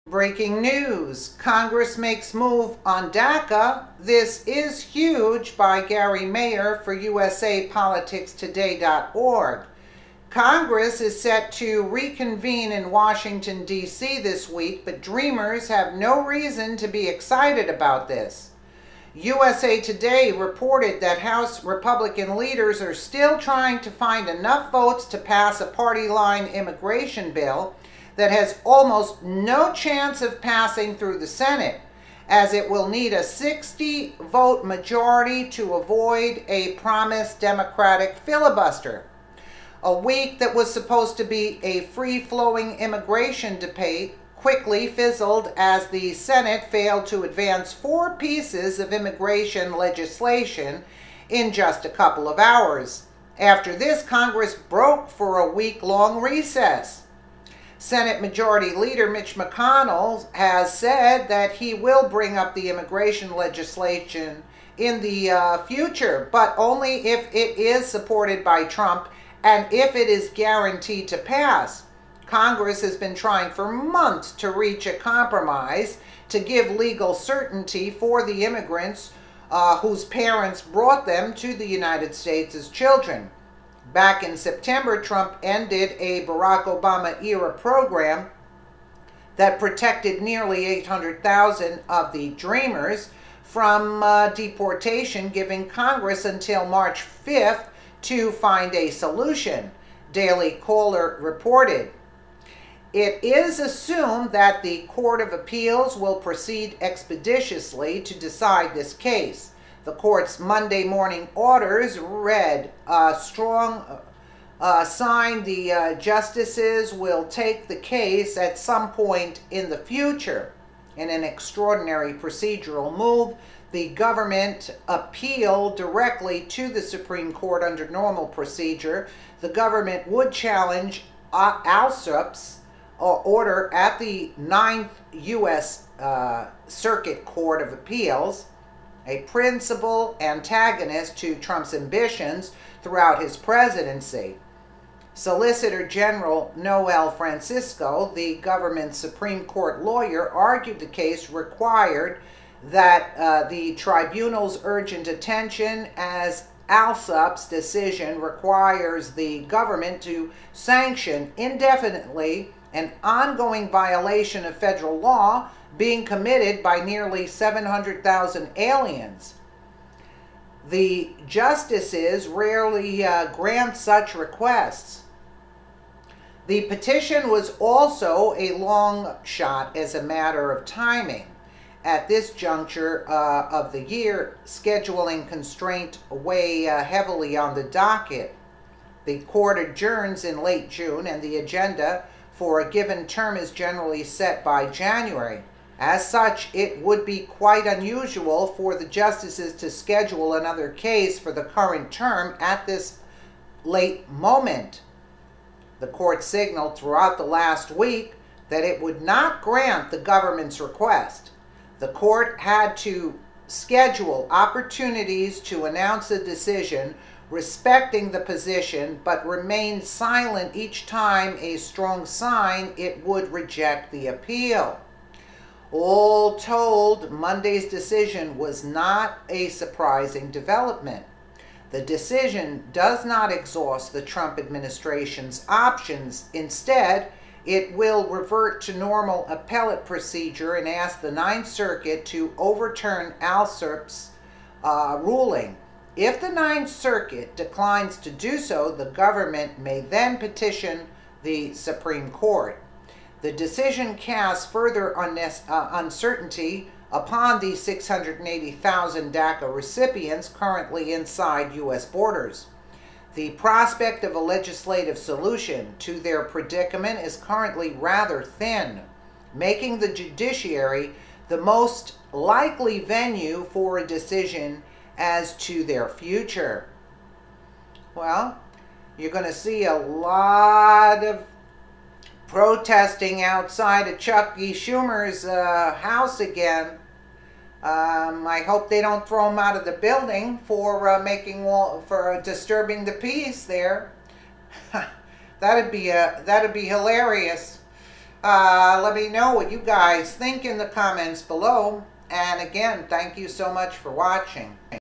Breaking news. Congress makes move on Daca. This is huge by Gary Mayer for USAPoliticsToday.org. Congress is set to reconvene in Washington, D.C. this week, but Dreamers have no reason to be excited about this. USA Today reported that House Republican leaders are still trying to find enough votes to pass a party line immigration bill that has almost no chance of passing through the Senate, as it will need a 60-vote majority to avoid a promised Democratic filibuster. A week that was supposed to be a free-flowing immigration debate quickly fizzled as the Senate failed to advance 4 pieces of immigration legislation in just a couple of hours. After this, Congress broke for a week-long recess. Senate Majority Leader Mitch McConnell has said that he will bring up the immigration legislation in the future, but only if it is supported by Trump and if it is guaranteed to pass. Congress has been trying for months to reach a compromise to give legal certainty for the immigrants whose parents brought them to the United States as children. Back in September, Trump ended a Barack Obama-era program that protected nearly 800,000 of the Dreamers from deportation, giving Congress until March 5th to find a solution, Daily Caller reported. It is assumed that the Court of Appeals will proceed expeditiously to decide this case. The court's Monday morning orders read a strong sign the justices will take the case at some point in the future. In an extraordinary procedural move, the government appealed directly to the Supreme Court under normal procedure. The government would challenge Alsop's order at the 9th U.S. Circuit Court of Appeals, a principal antagonist to Trump's ambitions throughout his presidency. Solicitor General Noel Francisco, the government's Supreme Court lawyer, argued the case required that the tribunal's urgent attention, as Alsop's decision requires the government to sanction indefinitely an ongoing violation of federal law being committed by nearly 700,000 aliens. The justices rarely grant such requests. The petition was also a long shot as a matter of timing. At this juncture of the year, scheduling constraints weigh heavily on the docket. The court adjourns in late June, and the agenda for a given term is generally set by January. As such, it would be quite unusual for the justices to schedule another case for the current term at this late moment. The court signaled throughout the last week that it would not grant the government's request. The court had to schedule opportunities to announce a decision respecting the position, but remained silent each time a strong sign it would reject the appeal. All told, Monday's decision was not a surprising development. The decision does not exhaust the Trump administration's options. Instead, it will revert to normal appellate procedure and ask the Ninth Circuit to overturn Alsop's ruling. If the Ninth Circuit declines to do so, the government may then petition the Supreme Court. The decision casts further uncertainty upon the 680,000 Daca recipients currently inside U.S. borders. The prospect of a legislative solution to their predicament is currently rather thin, making the judiciary the most likely venue for a decision as to their future. Well, you're going to see a lot of protesting outside of Chuck E. Schumer's house again. I hope they don't throw him out of the building for disturbing the peace there. That'd be hilarious. Let me know what you guys think in the comments below. And again, thank you so much for watching.